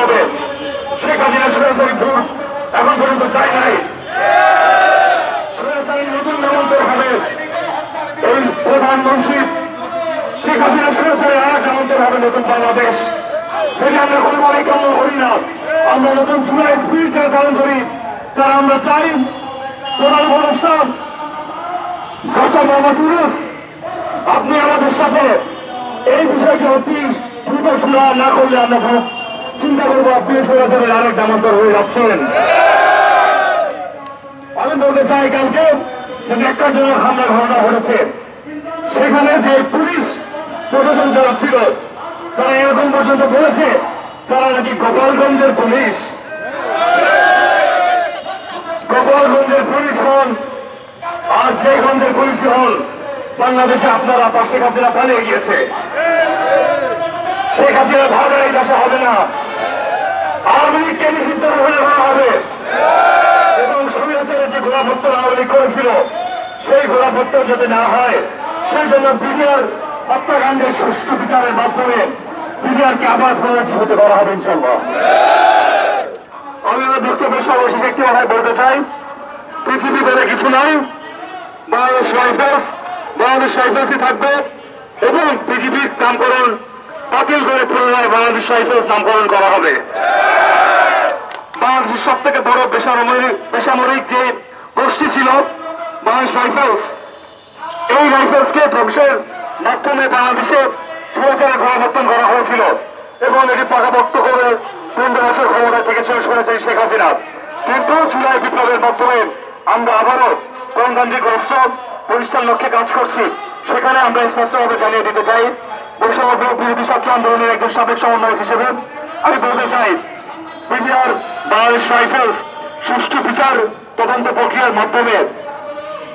হবে। শেখ হাসিনা সরাসরি ভোট এখন পর্যন্ত যায় নাই। সরাসরি নতুন নামান্তর হবে এই প্রধানমন্ত্রী শেখ হাসিনা সরাসরি আর নামান্তর হবে নতুন বাংলাদেশ। সেটা আমরা কোনোভাবেই কাম্য করি না। আমরা নতুন জুলাই স্পিরিচুয়াল ধারণ করি। তারা আমরা চাই প্রধান উপদেষ্টা ডক্টর মোহাম্মদ ইউনূস, আপনি আমাদের সাথে এই বিষয়টি অতি দ্রুত সমাধান না করলে আমরা চিন্তা করবো আপনি সরাসরি আরেক নামান্তর হয়ে যাচ্ছেন। আমি বলতে চাই কালকে যে ন্যাক্কারজনক হামলা ঘটনা ঘটেছে, সেখানে যে পুলিশ প্রশাসন যারা ছিল তারা এরকম পর্যন্ত বলেছে তারা নাকি গোপালগঞ্জের পুলিশ। গোপালগঞ্জের পুলিশ হন আর যে গঞ্জের পুলিশ হন, বাংলাদেশে আপনারা শেখ হাসিনা পালিয়ে গিয়েছে। শেখ হাসিনা ভাবের এই দশা হবে না। আওয়ামী লীগকে নিষিদ্ধ ঘোষণা করা হবে এবং স্বৈরাচারের যে গোলাপত্র আওয়ামী লীগ করেছিল সেই গোলাপত্র যাতে না হয় সেই জন্য বিডিআর হত্যাকাণ্ডের সুষ্ঠু বিচারের মাধ্যমে বিডিআরকে আবার পুনর্জীবিত করা হবে ইনশাল্লাহ। আমি আমার বক্তব্যের সর্বশেষ একটি কথাই বলতে চাই, পৃথিবী বলে কিছু নাই, বাংলাদেশ রাইফেলসই থাকবে এবং পৃথিবীর নামকরণ বাতিল করে পুনরায় বাংলাদেশ রাইফেলস নামকরণ করা হবে। বাংলাদেশের সব থেকে বড় বেসামরিক যে গোষ্ঠী ছিল বাংলাদেশ রাইফেলস, এই রাইফেলসকে ধ্বংসের মাধ্যমে বাংলাদেশে স্বৈরাচারের গণহত্যা করা হয়েছিল এবং এটি পাকাপোক্ত করে 15 বছর ক্ষমতায় থেকেছিল স্বৈরাচারী শেখ হাসিনা। কিন্তু জুলাই বিপ্লবের মাধ্যমে আমরা আবারও গণতান্ত্রিক রাষ্ট্র প্রতিষ্ঠার লক্ষ্যে কাজ করছি। সেখানে আমরা স্পষ্টভাবে জানিয়ে দিতে চাই, বৈষম্য বিরোধী ছাত্র আন্দোলনের একজন সাবেক সমন্বয়ক হিসেবে আমি বলতে চাই, বিডিআর বাংলাদেশ রাইফেলস সুষ্ঠু বিচার তদন্ত প্রক্রিয়ার মাধ্যমে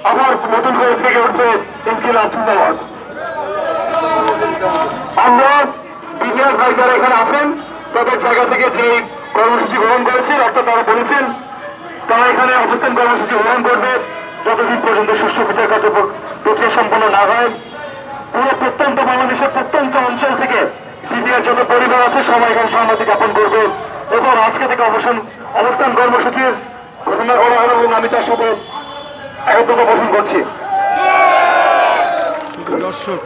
আবার নতুন করে জেগে উঠবে ইনকিলাব জিন্দাবাদ। আমরা বিডিআর ভাই যারা এখানে আছেন তাদের জায়গা থেকে যে কর্মসূচি গ্রহণ করেছেন, অর্থাৎ তারা বলেছেন তারা এখানে অবস্থান কর্মসূচি গ্রহণ করবে যতদিন পর্যন্ত সুষ্ঠু বিচার কার্য প্রক্রিয়া সম্পন্ন না হয়। পুরো প্রত্যন্ত বাংলাদেশের প্রত্যন্ত অঞ্চল থেকে বিডিআর যত পরিবার আছে সবাই এখানে সংহতি জ্ঞাপন করবে এবং আজকে থেকে অবস্থান কর্মসূচির ঘোষণা করা হলো এবং আমি তার সাথে একত্র পোষণ করছি। দর্শক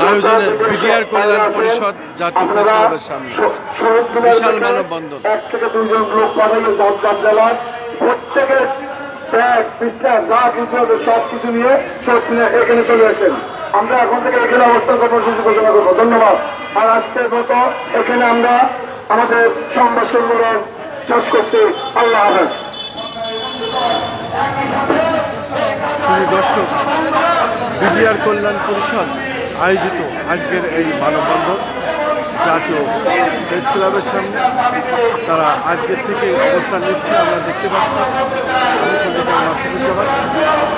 আয়োজনে বিডিআর কল্যাণ পরিষদ জাতীয় প্রেস ক্লাবের সামনে বিশাল মানববন্ধন। 1 থেকে 2 জন লোক পাঠাইলে জেলা প্রত্যেকের ব্যাগ বিস্তার যা কিছু আছে সব কিছু নিয়ে সব এখানে চলে আসেন। আমরা এখন থেকে এখানে অবস্থান কর্মসূচি ঘোষণা করবো। ধন্যবাদ। আর আজকের মতো এখানে আমরা আমাদের সংবাদ সম্মেলন শেষ করছি। আল্লাহ হাফেজ। দর্শক, বিডিআর কল্যাণ পরিষদ আয়োজিত আজকের এই মানববন্ধন জাতীয় প্রেস ক্লাবের সামনে তারা আজকের থেকে অবস্থান নিচ্ছে আমরা দেখতে পাচ্ছি।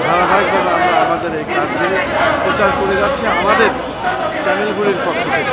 ধারাবাহিকভাবে আমরা আমাদের এই কার্যে প্রচার করে যাচ্ছি আমাদের চ্যানেলগুলির পক্ষ থেকে।